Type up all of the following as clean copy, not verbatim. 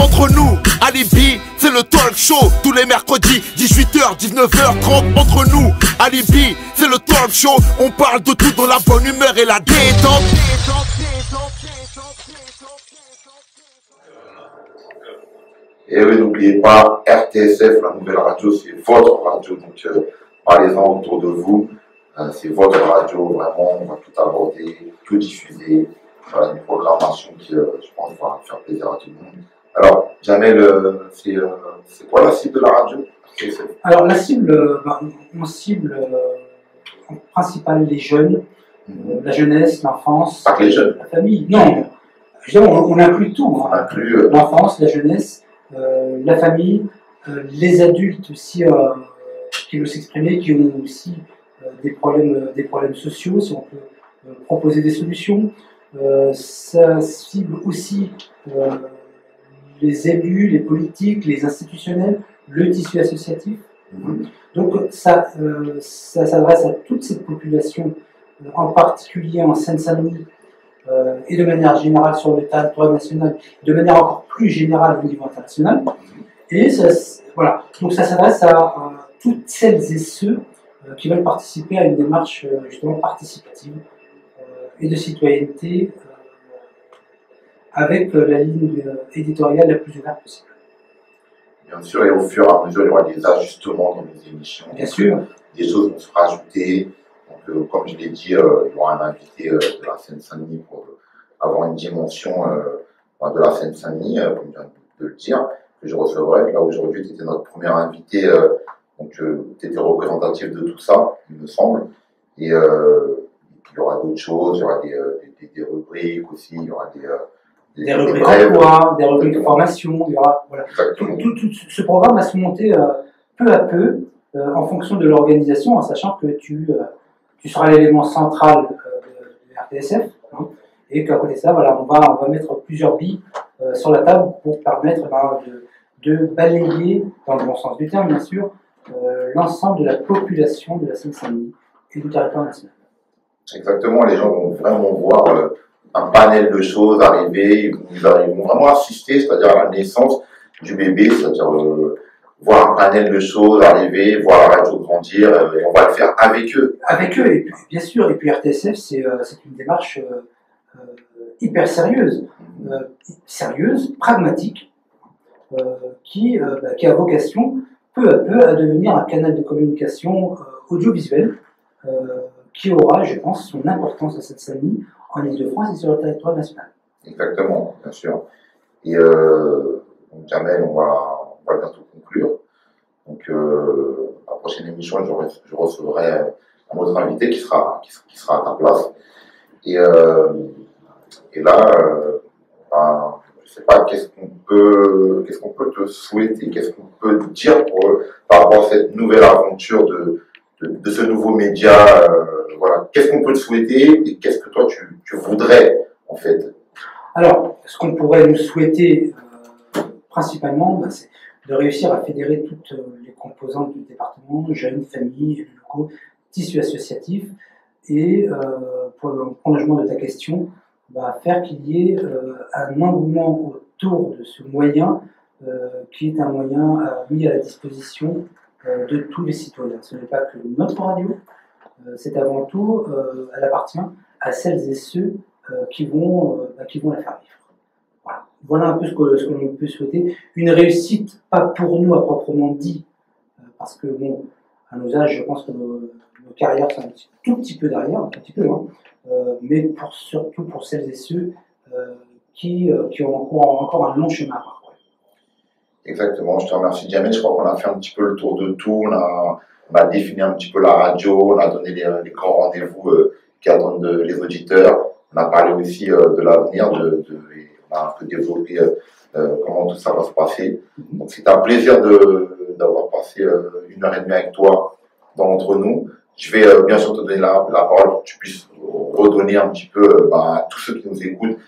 Entre nous, Alibi, c'est le talk show. Tous les mercredis, 18h, 19h30. Entre nous, Alibi, c'est le talk show. On parle de tout dans la bonne humeur et la détente. Et oui, n'oubliez pas, RTSF, la nouvelle radio, c'est votre radio. Donc, parlez-en autour de vous. C'est votre radio, vraiment, on va tout aborder, tout diffuser. Voilà, une programmation qui, je pense, va faire plaisir à tout le monde. Alors, Jamel, c'est quoi la cible de la radio? Alors, la cible, on cible en principal les jeunes, la jeunesse, l'enfance, Pas que les jeunes. la famille. Non, évidemment, on inclut tout. On inclut l'enfance, la jeunesse, la famille, les adultes aussi qui veulent s'exprimer, qui ont aussi des problèmes sociaux, si on peut proposer des solutions. Ça cible aussi les élus, les politiques, les institutionnels, le tissu associatif. Donc ça s'adresse à toute cette population, en particulier en Seine-Saint-Denis, et de manière générale sur le territoire national, de manière encore plus générale au niveau international. Et ça, voilà. Donc ça s'adresse à toutes celles et ceux qui veulent participer à une démarche justement participative et de citoyenneté avec la ligne éditoriale la plus ouverte possible. Bien sûr, et au fur et à mesure, il y aura des ajustements dans les émissions. Bien sûr. Des choses vont se rajouter. Donc, comme je l'ai dit, il y aura un invité de la Seine-Saint-Denis pour avoir une dimension de la Seine-Saint-Denis, comme je viens de le dire, que je recevrai. Là, aujourd'hui, tu étais notre premier invité, donc tu étais représentatif de tout ça, il me semble. Et il y aura d'autres choses, il y aura des rubriques aussi, il y aura des rubriques emploi, des rubriques de formation, il y aura, voilà. Tout ce programme va se monter peu à peu en fonction de l'organisation, en sachant que tu seras l'élément central de RTSF, hein, et qu'à côté de ça, voilà, on va mettre plusieurs billes sur la table pour permettre de balayer, dans le bon sens du terme bien sûr, l'ensemble de la population de la Seine-Saint-Denis et du territoire national. Exactement, les gens vont vraiment voir un panel de choses arriver, ils vont vraiment assister, c'est-à-dire à la naissance du bébé, c'est-à-dire voir un panel de choses arriver, voir la radio grandir, et on va le faire avec eux. Avec eux, et puis, bien sûr, et puis RTSF, c'est une démarche hyper sérieuse, pragmatique, qui a vocation peu à peu à devenir un canal de communication audiovisuel qui aura, je pense, son importance à cette famille en Ile-de-France et sur le territoire national. Exactement, bien sûr. Et donc, Jamel, on va bientôt conclure. Donc, la prochaine émission, je recevrai un autre invité qui sera à ta place. Et là, je ne sais pas, qu'est-ce qu'on peut te souhaiter, qu'est-ce qu'on peut te dire par rapport à cette nouvelle aventure de ce nouveau média, voilà. Qu'est-ce qu'on peut te souhaiter et qu'est-ce que toi tu voudrais en fait? Alors, ce qu'on pourrait nous souhaiter principalement, c'est de réussir à fédérer toutes les composantes du département, jeunes, familles, élus locaux, tissus associatifs, et pour le prolongement de ta question, faire qu'il y ait un engouement autour de ce moyen qui est un moyen mis à la disposition de tous les citoyens. Ce n'est pas que notre radio, c'est avant tout, elle appartient à celles et ceux qui vont la faire vivre. Voilà un peu ce que l'on peut souhaiter. Une réussite, pas pour nous à proprement dit, parce que bon, à nos âges, je pense que nos carrières sont un tout petit peu derrière, un petit peu, hein, mais surtout pour celles et ceux qui ont encore un long chemin à parcourir. Exactement, je te remercie Jamel, je crois qu'on a fait un petit peu le tour de tout, on a défini un petit peu la radio, on a donné les grands rendez-vous qui attendent les auditeurs, on a parlé aussi de l'avenir, on a un peu développé comment tout ça va se passer. Donc c'est un plaisir d'avoir passé 1h30 avec toi entre nous. Je vais bien sûr te donner la parole pour que tu puisses redonner un petit peu à tous ceux qui nous écoutent,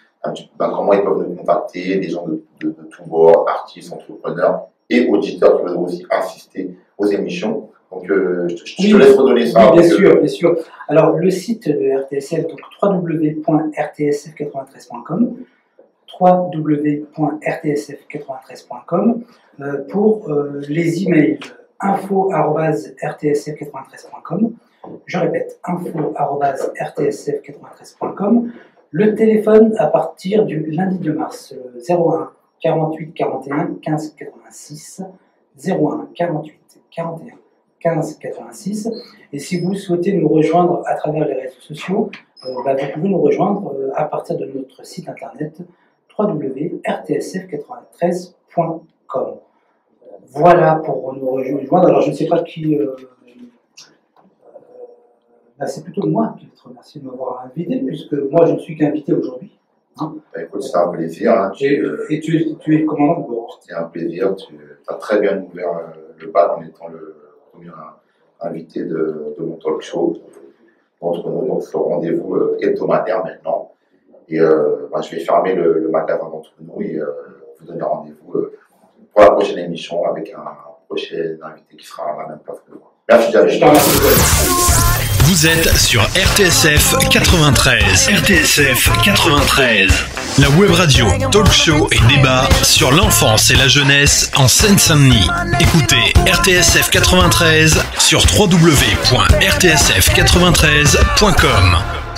comment ils peuvent nous contacter, des gens de tous bords, artistes, entrepreneurs et auditeurs qui veulent aussi assister aux émissions. Donc, je te laisse redonner ça. Oui, bien sûr. Alors, le site de RTSF, donc www.rtsf93.com, www.rtsf93.com. Pour les emails, info@rtsf93.com. Je répète, info@rtsf93.com. Le téléphone à partir du lundi 2 mars, 01 48 41 15 86, 01 48 41 15 86. Et si vous souhaitez nous rejoindre à travers les réseaux sociaux, vous pouvez nous rejoindre à partir de notre site internet www.rtsf93.com. Voilà pour nous rejoindre. Alors je ne sais pas qui... c'est plutôt moi qui te remercie de m'avoir invité, puisque moi je ne suis qu'invité aujourd'hui. Hein. Écoute, c'est un plaisir. Hein, tu es commandant de bord. C'est un plaisir. Tu as très bien ouvert le bal en étant le premier invité de mon talk show entre nous. Donc le rendez-vous hebdomadaire maintenant. Et je vais fermer le magasin d'entre nous et vous donner rendez-vous pour la prochaine émission avec un prochain invité qui sera à la même place que moi. Merci, Jamel. Vous êtes sur RTSF 93. RTSF 93. La web radio, talk show et débat sur l'enfance et la jeunesse en Seine-Saint-Denis. Écoutez RTSF 93 sur www.rtsf93.com.